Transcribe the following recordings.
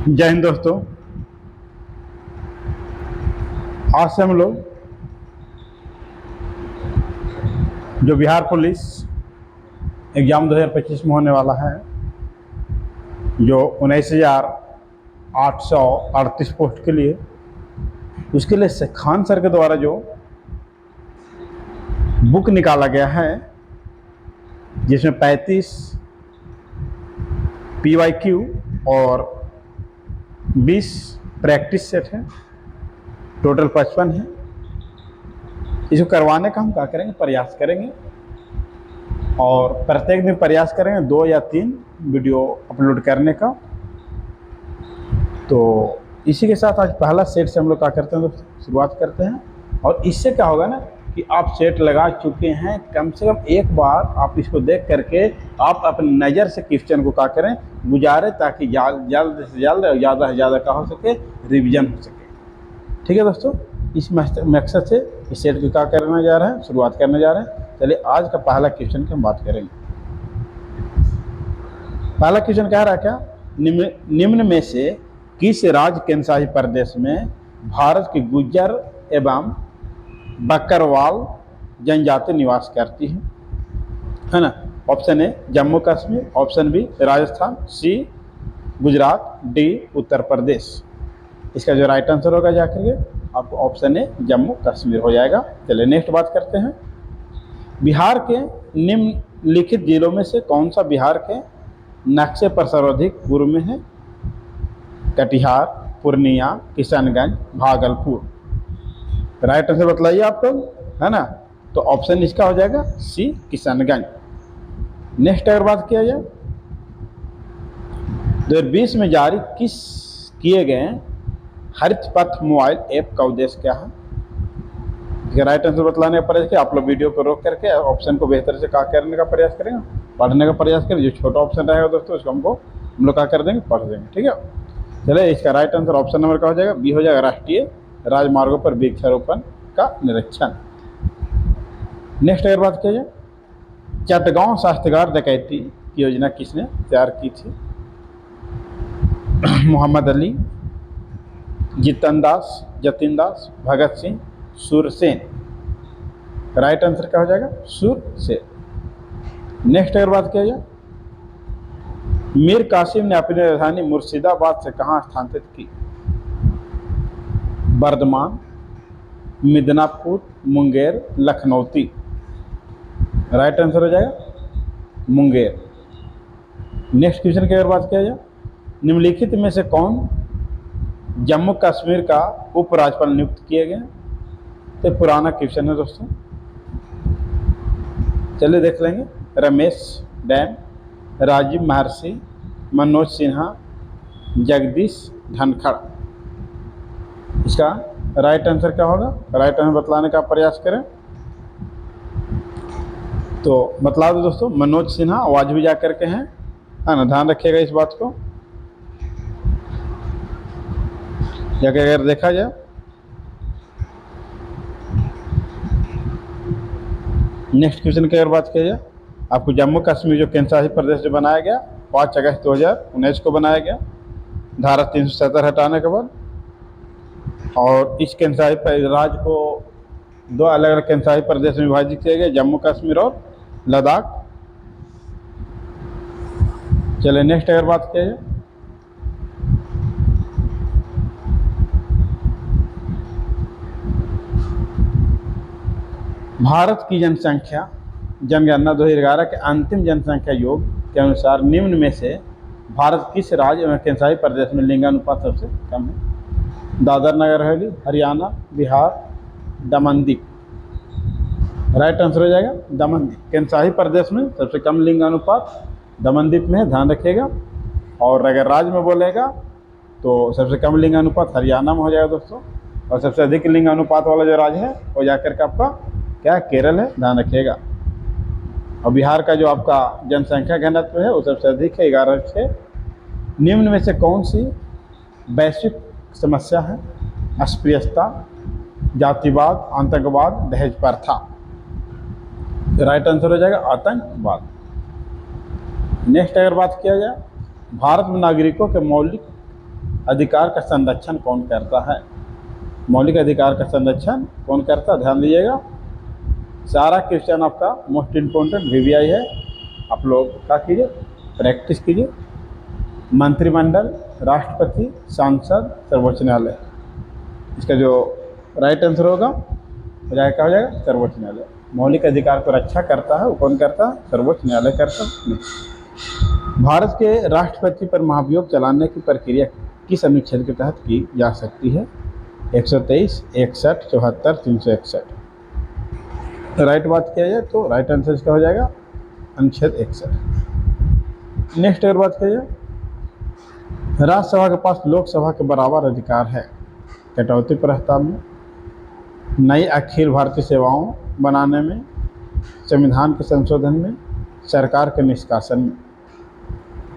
जय हिंद दोस्तों। आज से हम लोग जो बिहार पुलिस एग्ज़ाम 2025 में होने वाला है, जो 19,838 पोस्ट के लिए, उसके लिए खान सर के द्वारा जो बुक निकाला गया है, जिसमें 35 PYQ और 20 प्रैक्टिस सेट है, टोटल 55 है। इसको करवाने का हम क्या करेंगे, प्रयास करेंगे और प्रत्येक दिन प्रयास करेंगे 2 या 3 वीडियो अपलोड करने का। तो इसी के साथ आज पहला सेट से हम लोग क्या करते हैं दोस्तों, शुरुआत करते हैं। और इससे क्या होगा ना कि आप सेट लगा चुके हैं, कम से कम एक बार आप इसको देख करके आप अपनी नज़र से क्वेश्चन को क्या करें, गुजारें, ताकि जल्द से जल्द और ज़्यादा से ज़्यादा क्या हो सके, रिवीजन हो सके। ठीक है दोस्तों, इस मकसद से इस सेट को क्या करने जा रहे हैं, शुरुआत करने जा रहे हैं। चलिए आज का पहला क्वेश्चन की हम बात करेंगे। पहला क्वेश्चन कह रहा है क्या, निम्न में से किस राज्य केंद्रशासित प्रदेश में भारत की गुज्जर एवं बकरवाल जनजाति निवास करती है ना। Option A Jammu Kashmir, option B Rajasthan, C Gujarat, D Uttar Pradesh. इसका जो राइट आंसर होगा जाकर के आपको ऑप्शन ए जम्मू कश्मीर हो जाएगा। चलिए नेक्स्ट बात करते हैं। बिहार के निम्नलिखित जिलों में से कौन सा बिहार के नक्शे पर सर्वाधिक पूर्व में है। कटिहार, पूर्णिया, किशनगंज, भागलपुर। राइट आंसर बतलाइए आप लोग, है ना। तो ऑप्शन इसका हो जाएगा सी किशनगंज। नेक्स्ट अगर बात किया जाए, 2020 में जारी किए गए हरित पथ मोबाइल ऐप का उद्देश्य क्या है। राइट आंसर बतलाने का प्रयास किया। आप लोग वीडियो को रोक करके ऑप्शन को बेहतर से क्या करने का प्रयास करेंगे, पढ़ने का प्रयास करें। जो छोटा ऑप्शन रहेगा दोस्तों, उसको हम लोग क्या कर देंगे, पढ़ देंगे। ठीक है, चलिए इसका राइट आंसर ऑप्शन नंबर का हो जाएगा बी हो जाएगा, राष्ट्रीय राजमार्गों पर वृक्षारोपण का निरीक्षण। नेक्स्ट अगर बात किया जाए, चटगांव शस्त्रागार डकैती की योजना किसने तैयार की थी। मोहम्मद अली, जितन दास, जतिन दास, भगत सिंह, सुरसेन। राइट आंसर क्या हो जाएगा, सुरसेन। नेक्स्ट अगर बात किया जाए, मीर कासिम ने अपनी राजधानी मुर्शिदाबाद से कहाँ स्थानांतरित की। बर्धमान, मिदनापुर, मुंगेर, लखनौती। राइट आंसर हो जाएगा मुंगेर। नेक्स्ट क्वेश्चन की अगर बात किया जाए, निम्नलिखित में से कौन जम्मू कश्मीर का उपराज्यपाल नियुक्त किए गए। तो पुराना क्वेश्चन है दोस्तों, चलिए देख लेंगे। रमेश डैम, राजीव महर्षि, मनोज सिन्हा, जगदीश धनखड़। इसका राइट आंसर क्या होगा, राइट आंसर बतलाने का प्रयास करें। तो बतला दो दोस्तों, मनोज सिन्हा आवाज भी जा करके हैं, है ना, ध्यान रखिएगा इस बात को। जाके अगर देखा जाए, नेक्स्ट क्वेश्चन की अगर बात किया जाए, आपको जम्मू कश्मीर जो केंद्रशासित प्रदेश जो बनाया गया 5 अगस्त 2019 को बनाया गया, धारा 370 हटाने के बाद। और इस केंद्रशासित राज्य को 2 अलग अलग केंद्रशासित प्रदेश में विभाजित किया गया, जम्मू कश्मीर और लद्दाख। चलिए नेक्स्ट अगर बात किया जाए, भारत की जनसंख्या जनगणना 2011 के अंतिम जनसंख्या योग के अनुसार निम्न में से भारत किस राज्य एवं केंद्रशासित प्रदेश में लिंगानुपात सबसे कम है। दादर नगर हवेली, हरियाणा, बिहार, दमनदीप। राइट आंसर हो जाएगा दमनदीप। केंद्रशासित प्रदेश में सबसे कम लिंगानुपात दमनदीप में है, ध्यान रखिएगा। और अगर राज्य में बोलेगा तो सबसे कम लिंगानुपात हरियाणा में हो जाएगा दोस्तों, और सबसे अधिक लिंगानुपात वाला जो राज्य है वो जाकर के आपका क्या, केरल है, ध्यान रखिएगा। और बिहार का जो आपका जनसंख्या घनत्व है वो सबसे अधिक है, 11.6। निम्न में से कौन सी वैश्विक समस्या है। अस्पृश्यता, जातिवाद, आतंकवाद, दहेज प्रथा। राइट आंसर हो जाएगा आतंकवाद। नेक्स्ट अगर बात किया जाए, भारत में नागरिकों के मौलिक अधिकार का संरक्षण कौन करता है? मौलिक अधिकार का संरक्षण कौन करता है? ध्यान दीजिएगा, सारा क्वेश्चन आपका मोस्ट इम्पोर्टेंट वीवीआई है, आप लोग क्या कीजिए, प्रैक्टिस कीजिए। मंत्रिमंडल, राष्ट्रपति, सांसद, सर्वोच्च न्यायालय। इसका जो राइट आंसर होगा हो जाएगा, क्या हो जाएगा, सर्वोच्च न्यायालय। मौलिक अधिकार को रक्षा करता है वो कौन करता है? सर्वोच्च न्यायालय करता है। भारत के राष्ट्रपति पर महाभियोग चलाने की प्रक्रिया किस अनुच्छेद के तहत की जा सकती है? 123, 61, 74, 361। राइट बात किया जाए तो राइट आंसर इसका हो जाएगा अनुच्छेद 61। नेक्स्ट अगर बात किया जाए, राज्यसभा के पास लोकसभा के बराबर अधिकार है कटौती प्रस्ताव में, नई अखिल भारतीय सेवाओं बनाने में, संविधान के संशोधन में, सरकार के निष्कासन में।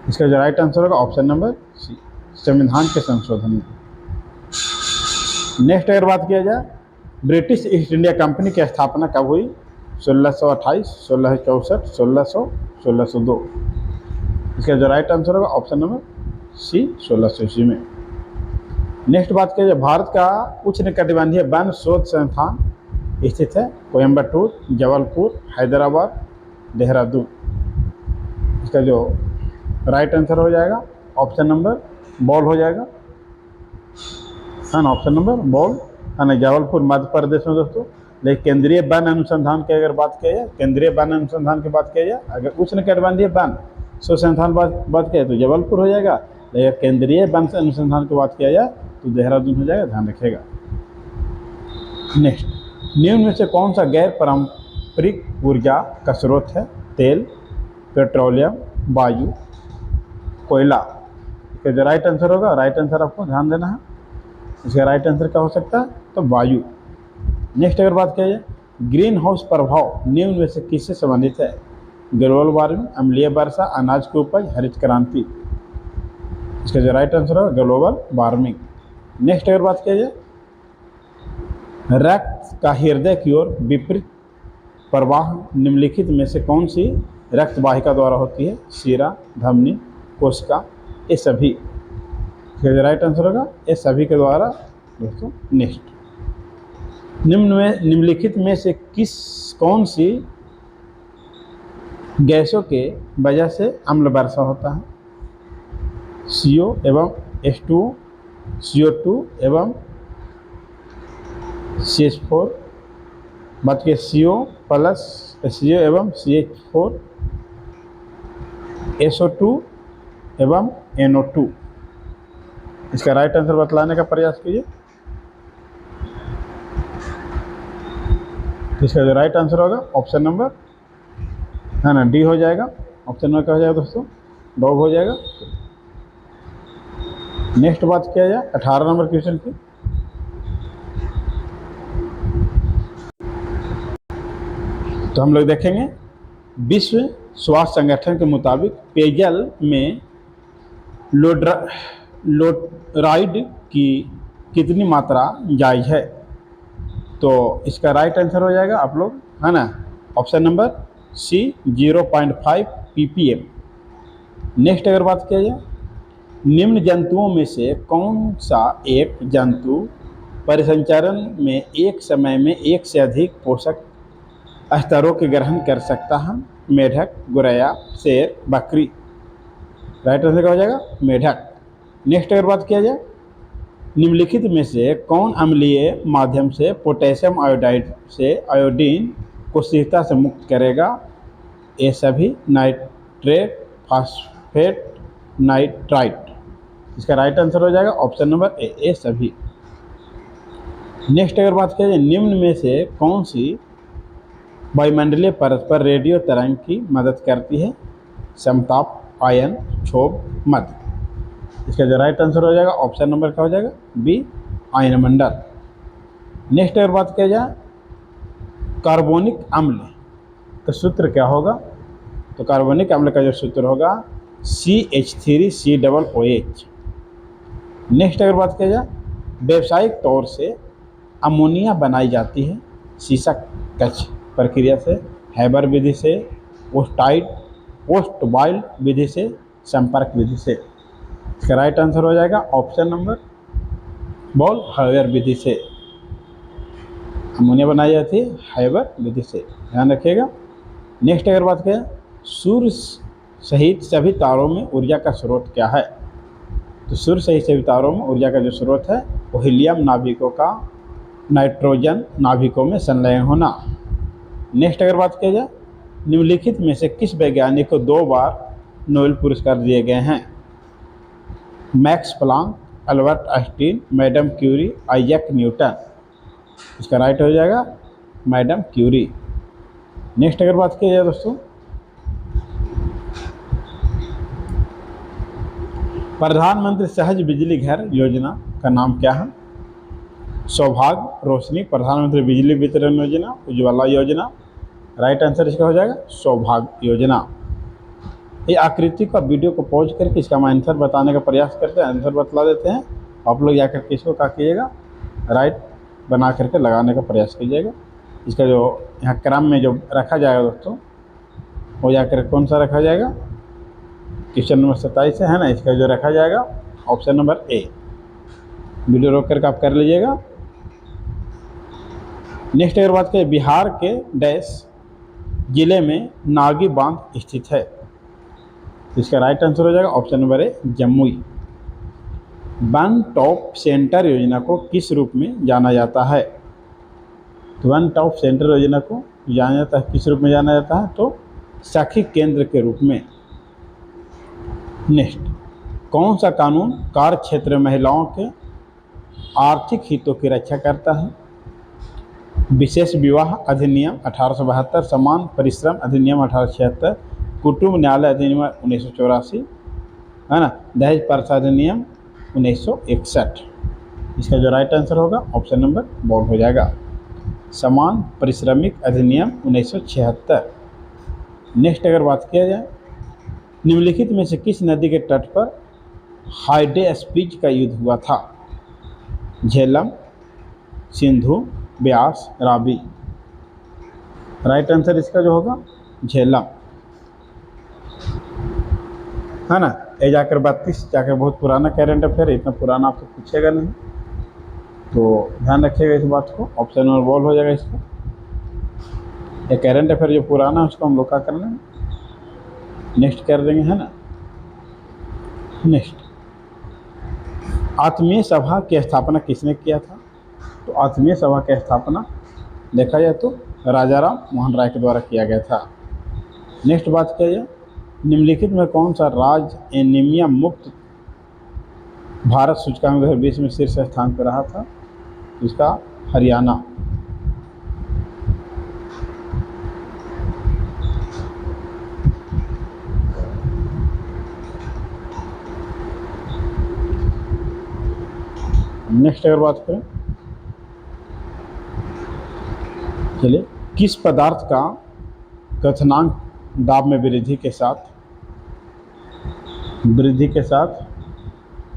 इसका जो राइट आंसर होगा ऑप्शन नंबर सी, संविधान के संशोधन में। नेक्स्ट अगर बात किया जाए, ब्रिटिश ईस्ट इंडिया कंपनी की स्थापना कब हुई? 1628, 1664, 1600, 1602। इसका जो राइट आंसर होगा ऑप्शन नंबर सी, 1600 ईस्वी में। नेक्स्ट बात किया जाए, भारत का उष्णकटिबंधीय वन शोध संस्थान स्थित है कोयम्बटूर, जबलपुर, हैदराबाद, देहरादून। इसका जो राइट आंसर हो जाएगा ऑप्शन नंबर बॉल हो जाएगा, है ना, ऑप्शन नंबर बॉल, है ना, जबलपुर मध्य प्रदेश में दोस्तों। लेकिन केंद्रीय वन अनुसंधान की अगर बात किया जाए, केंद्रीय वन अनुसंधान की बात किया जाए, अगर उष्णकटिबंधीय वन शोध संस्थान बात किया तो जबलपुर हो जाएगा, लेकिन केंद्रीय वन अनुसंधान की बात किया जाए तो देहरादून हो जाएगा, ध्यान रखिएगा। नेक्स्ट, निम्न में से कौन सा गैर पारंपरिक ऊर्जा का स्रोत है? तेल, पेट्रोलियम, वायु, कोयला। इसका जो राइट आंसर होगा, राइट आंसर आपको ध्यान देना है, इसका राइट आंसर क्या हो सकता है? तो वायु। नेक्स्ट अगर बात किया जाए, ग्रीन हाउस प्रभाव निम्न में से किससे संबंधित है? ग्लोबल वार्मिंग, अम्लीय वर्षा, अनाज की उपज, हरित क्रांति। इसका जो राइट आंसर होगा ग्लोबल वार्मिंग। नेक्स्ट अगर बात किया जाए, रक्त का हृदय की ओर विपरीत प्रवाह निम्नलिखित में से कौन सी रक्त वाहिका द्वारा होती है? शिरा, धमनी, कोशिका, ये सभी। इसका जो राइट आंसर होगा ये सभी के द्वारा दोस्तों। नेक्स्ट, निम्नलिखित में से कौन सी गैसों के वजह से अम्ल वर्षा होता है? CO एवं H2O, CO2 एवं CH4। बात की CO प्लस CO एवं CH4, SO2 एवं NO2। इसका राइट आंसर बतलाने का प्रयास कीजिए। इसका जो राइट आंसर होगा ऑप्शन नंबर, है ना, डी हो जाएगा। ऑप्शन नंबर क्या हो जाएगा दोस्तों? डॉग हो जाएगा। नेक्स्ट बात किया जाए 18 नंबर क्वेश्चन की। तो हम लोग देखेंगे, विश्व स्वास्थ्य संगठन के मुताबिक पेयजल में फ्लोराइड की कितनी मात्रा जायज़ है? तो इसका राइट आंसर हो जाएगा आप लोग, है ना, option number C, 0.5 ppm। Next अगर बात किया जाए, निम्न जंतुओं में से कौन सा एक जंतु परिसंचरण में एक समय में एक से अधिक पोषक स्तरों के ग्रहण कर सकता है? मेढक, गोरैया, शेर, बकरी। राइट आंसर क्या हो जाएगा? मेढक। नेक्स्ट अगर बात किया जाए, निम्नलिखित में से कौन अम्लीय माध्यम से पोटेशियम आयोडाइड से आयोडीन को शीघ्रता से मुक्त करेगा? ये सभी, नाइट्रेट, फास्फेट, नाइट्राइट। इसका राइट आंसर हो जाएगा ऑप्शन नंबर ए, ये सभी। नेक्स्ट अगर बात किया जाए, निम्न में से कौन सी वायुमंडलीय परत पर रेडियो तरंग की मदद करती है? समताप, आयन, क्षोभ, मध्य। इसका जो राइट आंसर हो जाएगा ऑप्शन नंबर क्या हो जाएगा? बी, आयनमंडल। नेक्स्ट अगर बात किया जाए, कार्बोनिक अम्ल का सूत्र क्या होगा? तो कार्बोनिक अम्ल का जो सूत्र होगा CH3COOH। नेक्स्ट अगर बात किया जाए, व्यावसायिक तौर से अमोनिया बनाई जाती है शीशक कच्छ प्रक्रिया से, हैबर विधि से, पोस्ट बॉयल विधि से, संपर्क विधि से। इसका राइट आंसर हो जाएगा ऑप्शन नंबर बोल हाइवर विधि से अमोनिया बनाई जाती है, हाइवर विधि से, ध्यान रखिएगा। नेक्स्ट अगर बात करें सूर्य सहित सभी तारों में ऊर्जा का स्रोत क्या है, तो सूर्य सहित सभी तारों में ऊर्जा का जो स्रोत है वो हीलियम नाभिकों का नाइट्रोजन नाभिकों में संलयन होना। नेक्स्ट अगर बात किया जाए निम्नलिखित में से किस वैज्ञानिक को 2 बार नोबेल पुरस्कार दिए गए हैं, Max Planck, Albert Einstein, Madam Curie, Isaac Newton. इसका राइट हो जाएगा मैडम क्यूरी। नेक्स्ट अगर बात की जाए दोस्तों प्रधानमंत्री सहज बिजली घर योजना का नाम क्या है, सौभाग्य, रोशनी, प्रधानमंत्री बिजली वितरण योजना, उज्ज्वला योजना। राइट आंसर इसका हो जाएगा सौभाग्य योजना। ये आकृति का वीडियो को पॉज करके इसका हम आंसर बताने का प्रयास करते हैं, आंसर बतला देते हैं। आप लोग जाकर के इसको क्या कीजिएगा राइट बना करके लगाने का प्रयास कीजिएगा। इसका जो यहाँ क्रम में जो रखा जाएगा दोस्तों वो जाकर कौन सा रखा जाएगा, क्वेश्चन नंबर 27 है ना, इसका जो रखा जाएगा ऑप्शन नंबर ए। वीडियो रोक करके आप कर लीजिएगा। नेक्स्ट अगर बात करें बिहार के डैश जिले में नागी बांध स्थित है, इसका राइट आंसर हो जाएगा option number A Jamui. One top centre योजना को किस रूप में जाना जाता है, तो वन टॉप सेंटर योजना को जाना जाता है किस रूप में जाना जाता है, तो सखी केंद्र के रूप में। नेक्स्ट कौन सा कानून कार्य क्षेत्र में महिलाओं के आर्थिक हितों की रक्षा करता है, विशेष विवाह अधिनियम 1872, समान परिश्रम अधिनियम 1876, कुटुंब न्यायालय अधिनियम 1984 है ना, दहेज प्रथा अधिनियम 1961। इसका जो राइट आंसर होगा ऑप्शन नंबर बोल्ड हो जाएगा समान परिश्रमिक अधिनियम 1976। नेक्स्ट अगर बात किया जाए निम्नलिखित में से किस नदी के तट पर हाइडे स्पीच का युद्ध हुआ था, झेलम, सिंधु, ब्यास, रावी। राइट आंसर इसका जो होगा झेलम है ना। ये जाकर 32 जाकर बहुत पुराना करंट अफेयर, इतना पुराना आपसे पूछेगा नहीं, तो ध्यान रखिएगा इस बात को। ऑप्शन नंबर बॉल हो जाएगा इसका। ये करंट अफेयर जो पुराना है उसको हम लोग क्या कर लेंगे नेक्स्ट कर देंगे है ना। नेक्स्ट आत्मीय सभा की स्थापना किसने किया था, तो आत्मीय सभा की स्थापना देखा जाए तो राजा राम मोहन राय के द्वारा किया गया था। नेक्स्ट बात किया जाए निम्नलिखित में कौन सा राज्य एनीमिया मुक्त भारत सूचकांक 2020 में शीर्ष स्थान पर रहा था, इसका हरियाणा। नेक्स्ट अगर बात करें चलिए किस पदार्थ का क्वथनांक दाब में वृद्धि के साथ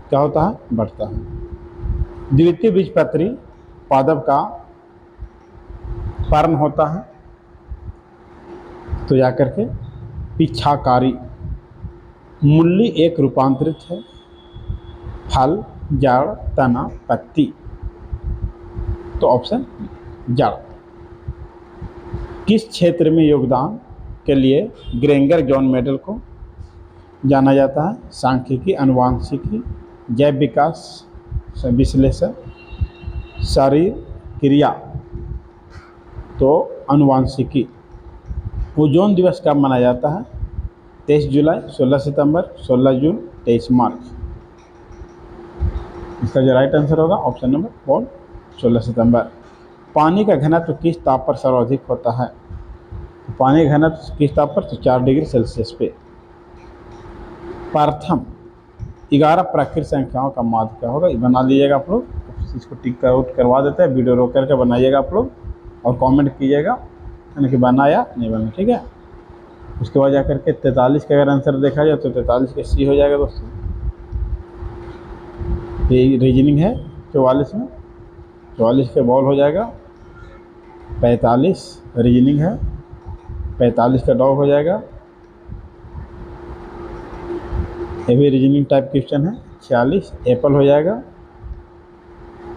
क्या होता है बढ़ता है, द्वितीय बीजपत्री पादप का पर्ण होता है तो जाकर के पिछाकारी, मूली एक रूपांतरित है, फल, जड़, तना, पत्ती, तो ऑप्शन जड़। किस क्षेत्र में योगदान के लिए ग्रेंगर जॉन मेडल को जाना जाता है, सांख्यिकी, अनुवांशिकी, जैव विकास विश्लेषण, शरीर क्रिया, तो अनुवांशिकी। ओजोन दिवस कब मनाया जाता है, 23 जुलाई, 16 सितंबर, 16 जून, 23 मार्च। इसका जो राइट आंसर होगा ऑप्शन नंबर बोल 16 सितंबर। पानी का घनत्व किस ताप पर सर्वाधिक होता है, पानी का घनत्व किस ताप पर, तो 4 डिग्री सेल्सियस पे। प्रथम 11 प्राकृतिक संख्याओं का माध्य क्या होगा, ये बना लीजिएगा आप लोग, इसको टिक आउट करवा देते हैं, वीडियो रोक करके बनाइएगा आप लोग और कमेंट कीजिएगा यानी कि बना या नहीं बना, ठीक है। उसके बाद जाकर के 43 का अगर आंसर देखा जाए तो 43 के सी हो जाएगा दोस्तों। ये रीजनिंग है 44 में, 44 के बॉल हो जाएगा, 45 रीजनिंग है, 45 का डॉग हो जाएगा, ये भी रीजनिंग टाइप क्वेश्चन है। 46 एप्पल हो जाएगा।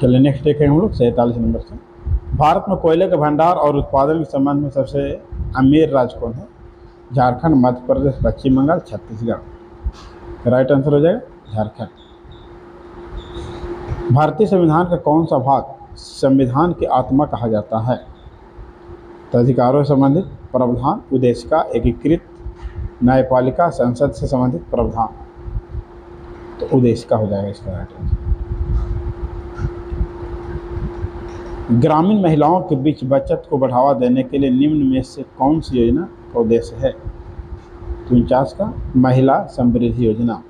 चलिए नेक्स्ट देखेंगे हम लोग 47 नंबर से। भारत में कोयले के भंडार और उत्पादन के संबंध में सबसे अमीर राज्य कौन है? झारखंड, मध्य प्रदेश, पश्चिम बंगाल, छत्तीसगढ़। राइट आंसर हो जाएगा झारखंड। भारतीय संविधान का कौन सा भाग संविधान की आत्मा कहा जाता है? तो अधिकारों से संबंधित प्रावधान, उद्देशिका, एकीकृत न्यायपालिका, संसद से संबंधित प्रावधान। तो उद्देशिका हो जाएगा इसका राइट आंसर। ग्रामीण महिलाओं के बीच बचत को बढ़ावा देने के लिए निम्न में से कौन सी योजना का उद्देश्य है? 49 का महिला समृद्धि योजना।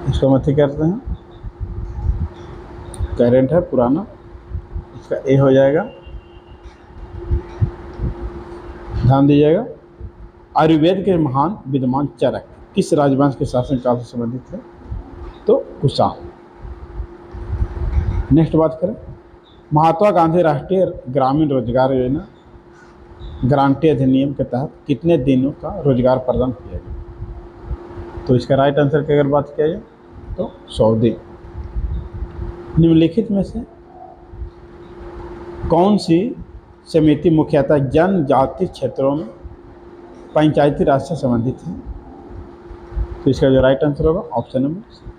इसको मत करते हैं, करेंट है पुराना, इसका ए हो जाएगा। ध्यान दीजिएगा। आयुर्वेद के महान विद्वान चरक किस राजवंश के शासनकाल से संबंधित है? तो कुषाण। नेक्स्ट बात करें, महात्मा गांधी राष्ट्रीय ग्रामीण रोजगार योजना गारंटी अधिनियम के तहत कितने दिनों का रोजगार प्रदान किया गया? तो इसका राइट आंसर की अगर बात किया जाए तो 100 दिन। निम्नलिखित में से कौन सी समिति मुख्यतः जनजाति क्षेत्रों में पंचायती राज से संबंधित है? तो इसका जो राइट आंसर होगा ऑप्शन नंबर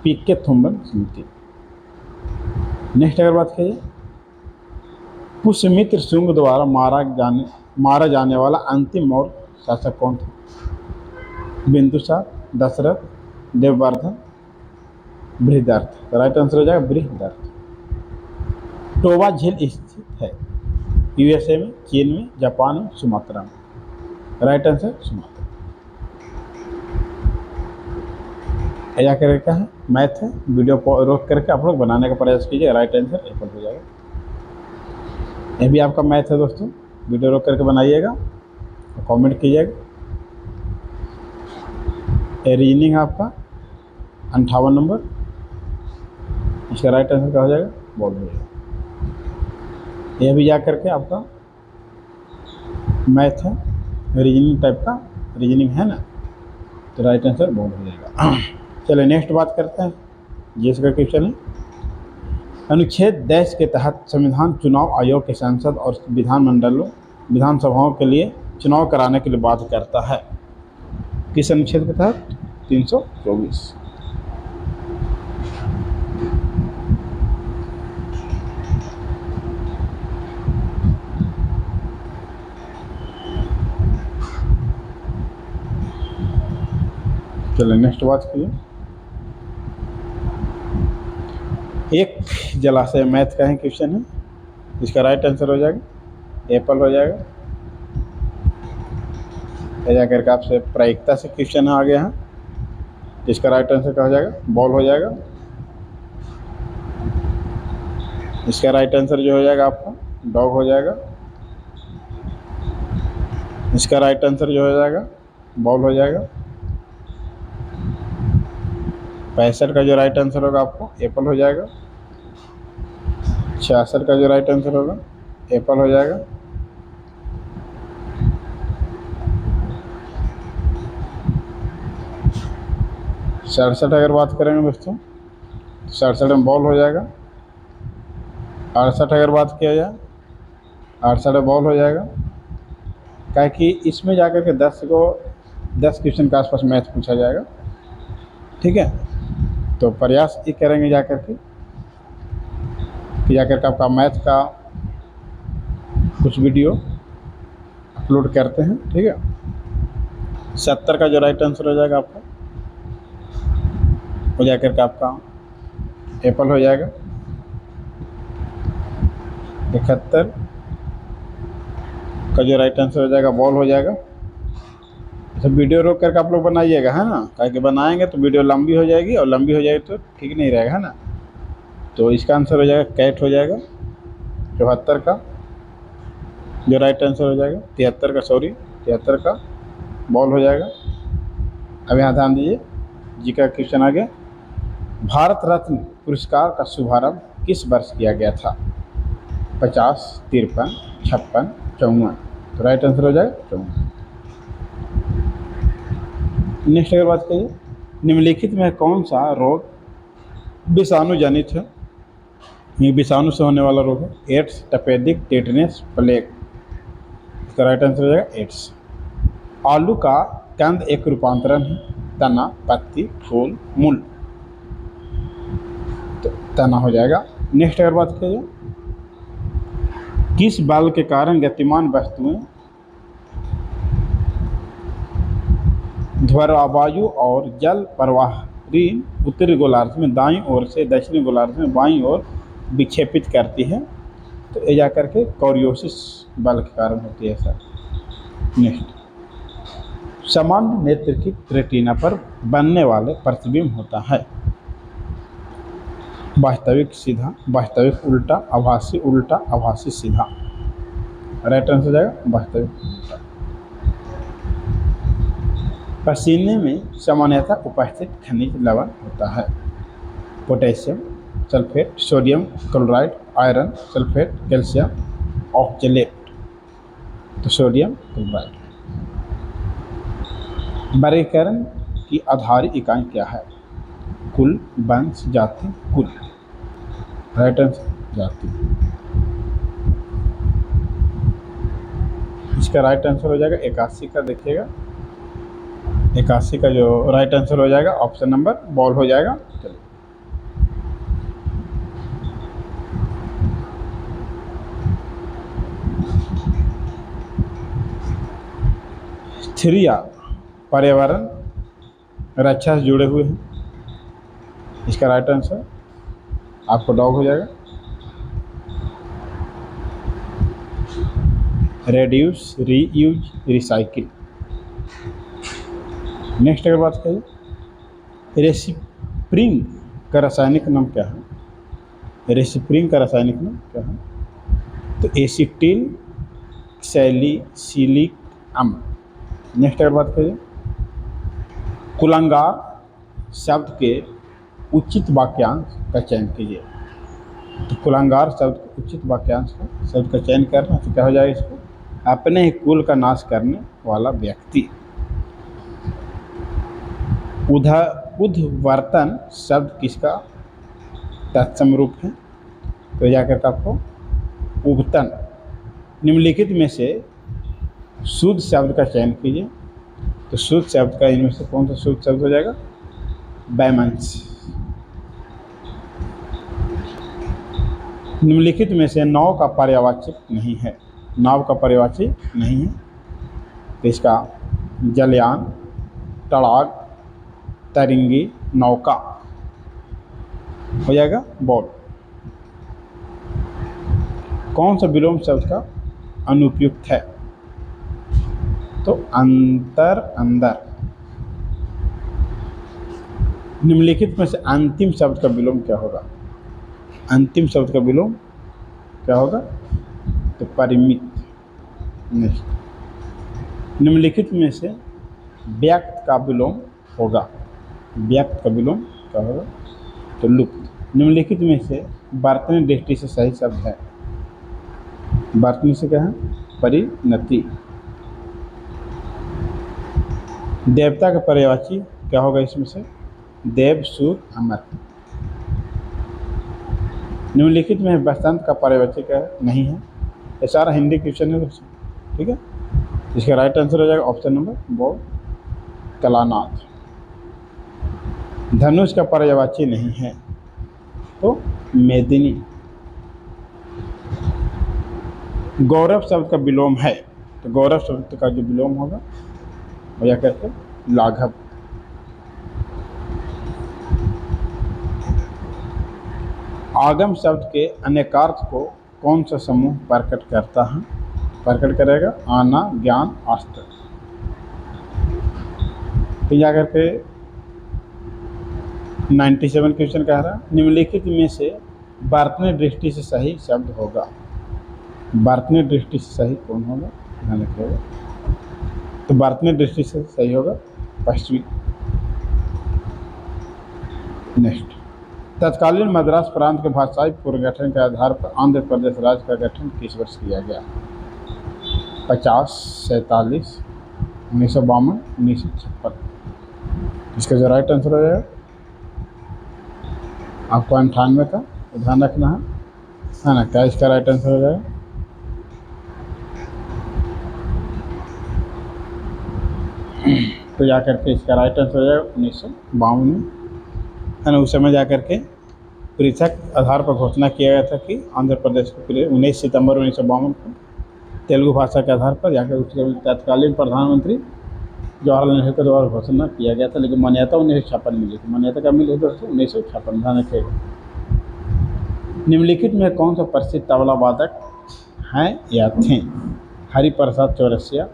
पीके थुम्बन समिति। नेक्स्ट अगर बात करिए, पुष्यमित्र शुंग द्वारा मारा जाने वाला अंतिम और शासक कौन था? बिंदुसार, दशरथ, देववर्धन, बृहदार्थ। राइट आंसर हो जाएगा बृहदार्थ। टोबा झील स्थित है यूएसए में, चीन में, जापान में, सुमात्रा में। Right answer Sumatra. या क्या है मैथ है, वीडियो रोक करके आप लोग बनाने का प्रयास कीजिए। राइट आंसर एप्पल हो जाएगा। ये भी आपका मैथ है दोस्तों, वीडियो रोक करके बनाइएगा और कमेंट कीजिएगा। रीजनिंग आपका 58 नंबर, इसका राइट आंसर क्या हो जाएगा? बॉल हो जाएगा। यह भी जा करके आपका मैथ है, रीजनिंग टाइप का रीजनिंग है ना, तो राइट आंसर बॉल हो जाएगा। चलिए नेक्स्ट बात करते हैं, जिसका क्वेश्चन है अनुच्छेद 10 के तहत संविधान चुनाव आयोग के सांसद और विधानसभाओं के लिए चुनाव कराने के लिए बाध्य करता है। किस अनुच्छेद के तहत? 324। चलिए नेक्स्ट बात कीजिए, एक जलाशय मैथ का है क्वेश्चन है, इसका राइट आंसर हो जाएगा एप्पल हो जाएगा। जा करके आपसे प्रायिकता से क्वेश्चन आ गया है, इसका राइट आंसर क्या हो जाएगा? बॉल हो जाएगा। इसका राइट आंसर जो हो जाएगा आपका डॉग हो जाएगा। इसका राइट आंसर जो हो जाएगा बॉल हो जाएगा। 65 का जो राइट आंसर होगा आपको एप्पल हो जाएगा। 66 का जो राइट आंसर होगा एप्पल हो जाएगा। सड़सठ अगर बात करेंगे दोस्तों, 67 में बॉल हो जाएगा। 68 अगर बात किया जाए 68 में बॉल हो जाएगा, क्या कि इसमें जाकर के 10 क्वेश्चन के आसपास मैथ पूछा जाएगा। ठीक है, तो प्रयास ये करेंगे जाकर के आपका मैथ का कुछ वीडियो अपलोड करते हैं। ठीक है, 70 का जो राइट आंसर हो जाएगा आपका हो जाकर के आपका एप्पल हो जाएगा। 71 का जो राइट आंसर हो जाएगा बॉल हो जाएगा। तो वीडियो रोक करके आप लोग बनाइएगा, है ना, ताकि बनाएंगे तो वीडियो लंबी हो जाएगी और लंबी हो जाएगी तो ठीक नहीं रहेगा, है ना। तो इसका आंसर हो जाएगा कैट हो जाएगा। 74 का जो राइट आंसर हो जाएगा 73 का बॉल हो जाएगा। अब यहाँ ध्यान दीजिए, जी का क्वेश्चन आ गया। भारत रत्न पुरस्कार का शुभारंभ किस वर्ष किया गया था? 50, 53, 56, 54। तो राइट आंसर हो जाएगा 24। नेक्स्ट अगर बात करिए, निम्नलिखित में कौन सा रोग विषाणु जनित है? ये विषाणु से होने वाला रोग है। एड्स, टपेदिक, टेटनस, प्लेग। इसका राइट आंसर हो जाएगा एड्स। आलू का कंद एक रूपांतरण है। तना, पत्ती, फूल, मूल। तो तना हो जाएगा। नेक्स्ट अगर बात करिए, किस बल के कारण गतिमान वस्तुएं ध्रुवायु और जल प्रवाही उत्तरी गोलार्ध में दाईं ओर से दक्षिणी गोलार्ध में बाईं ओर विक्षेपित करती है? तो ये जाकर के कोरियोसिस बल के कारण होती है सर। नेक्स्ट, सामान्य नेत्र की रेटिना पर बनने वाले प्रतिबिंब होता है वास्तविक सीधा, वास्तविक उल्टा, आभासी उल्टा, आभासी सीधा। राइट आंसर हो जाएगा वास्तविक उल्टा। पसीने में सामान्यतः उपस्थित खनिज लवण होता है potassium, sulphate, sodium chloride, iron, sulphate, calcium oxalate. तो सोडियम क्लोराइड। वर्गीकरण की आधारित इकाई क्या है? कुल, वंश, जाति, कुल। राइट आंसर जाति। इसका राइट आंसर हो जाएगा 81 का। देखिएगा 81 का जो राइट आंसर हो जाएगा ऑप्शन नंबर बॉल हो जाएगा। चलिए, थ्रिया पर्यावरण रक्षा से जुड़े हुए हैं। इसका राइट आंसर आपको डॉग हो जाएगा। Reduce, reuse, recycle. नेक्स्ट अगर बात करें, रेसिप्रीन का रासायनिक नाम क्या है? रेसिप्रीन का रासायनिक नाम क्या है? तो एसिटिल सैलिसिलिक अम्ल। नेक्स्ट अगर बात करें, कुलांगार शब्द के उचित वाक्यांश का चयन कीजिए। तो कुलांगार शब्द के उचित वाक्यांश का शब्द का चयन करना तो क्या हो जाएगा इसको? अपने ही कुल का नाश करने वाला व्यक्ति। उद्वर्तन शब्द किसका तत्सम रूप है? तो जाकर आपको उबतन। निम्नलिखित में से शुद्ध शब्द का चयन कीजिए। तो शुद्ध शब्द का इनमें से कौन सा शुद्ध शब्द हो जाएगा? वैमनस्य। निम्नलिखित में से नाव का पर्यायवाची नहीं है। नाव का पर्यायवाची नहीं है तो इसका जलयान, तड़ाग, तरिंगी, नौका हो जाएगा बॉल। कौन सा विलोम शब्द का अनुपयुक्त है? तो अंतर, अंदर। निम्नलिखित में से अंतिम शब्द का विलोम क्या होगा? अंतिम शब्द का विलोम क्या होगा? तो परिमित। निम्नलिखित में से व्यक्त का विलोम होगा। व्यक्त का विलोम क्या होगा? तो लुप्त। निम्नलिखित में से वर्तनी दृष्टि से सही शब्द है। वर्तनी से क्या है? परिणति। देवता का पर्यायवाची क्या होगा इसमें से? देव, सूर, अमर। निम्नलिखित में बसंत का पर्यायवाची क्या है? नहीं है। ये सारा हिंदी क्वेश्चन है दोस्तों, ठीक है। इसका राइट आंसर हो जाएगा ऑप्शन नंबर वो कलानाथ। धनुष का पर्यायवाची नहीं है तो मेदिनी। गौरव शब्द का विलोम है तो गौरव शब्द का जो विलोम होगा वो क्या कहते हैं? लाघव। आगम शब्द के अनेकार्थ को कौन सा समूह प्रकट करता है? प्रकट करेगा आना, ज्ञान, आस्था। तो जा करके 97 क्वेश्चन कह रहा है, निम्नलिखित में से वर्तनी दृष्टि से सही शब्द होगा। वर्तनी दृष्टि से सही कौन होगा? ध्यान रखिएगा। तो वर्तनी दृष्टि से सही होगा पश्चिमी। नेक्स्ट, तत्कालीन मद्रास प्रांत के भाषाई पुनर्गठन के आधार पर आंध्र प्रदेश राज्य का गठन किस वर्ष किया गया? 50, 47, 1952, 1956। इसका जो राइट आंसर हो जाएगा आपको 98 का ध्यान रखना है ना। क्या इसका राइट आंसर हो जाएगा? तो जा करके इसका राइट आंसर हो जाएगा 1952 में, है ना। उस समय जा करके पृथक आधार पर घोषणा किया गया था कि आंध्र प्रदेश को 19 सितंबर 1952 को तेलुगु भाषा के आधार पर जाकर उसके तत्कालीन प्रधानमंत्री जवाहरलाल नेहरू के द्वारा घोषणा किया गया था, लेकिन मान्यता 1956 मिली थी। मान्यता कब मिली दोस्तों? 1956। ध्यान रखिएगा। निम्नलिखित में कौन सा प्रसिद्ध तबला वादक हैं या थे? हरिप्रसाद चौरसिया,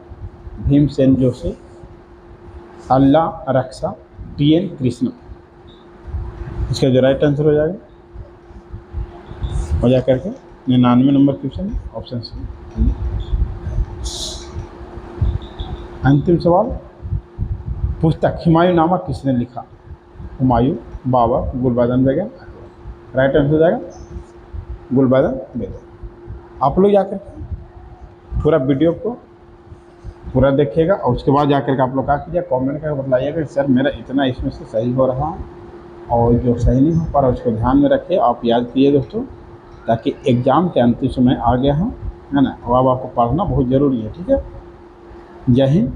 भीमसेन जोशी, अल्लाह रक्षा, टी.एन. कृष्ण। इसका जो राइट आंसर हो जाएगा हो जा करके 99 नंबर क्वेश्चन, ऑप्शन सी। अंतिम सवाल, पुस्तक हुमायूंनामा किसने लिखा? हुमायूं, बाबर, गुलबदन बेगम, अकबर। राइट आंसर हो जाएगा गुलबदन बेगम। आप लोग जाकर पूरा वीडियो को पूरा देखिएगा और उसके बाद जाकर के आप लोग क्या कीजिए, कमेंट करके बताइएगा कि सर मेरा इतना इसमें से सही हो रहा है और जो सही नहीं हो पा रहा उसको ध्यान में रखिए। आप याद कीजिए दोस्तों, ताकि एग्ज़ाम के अंतिम समय आ गया है ना। अब आपको पढ़ना बहुत ज़रूरी है। ठीक है, जय हिंद।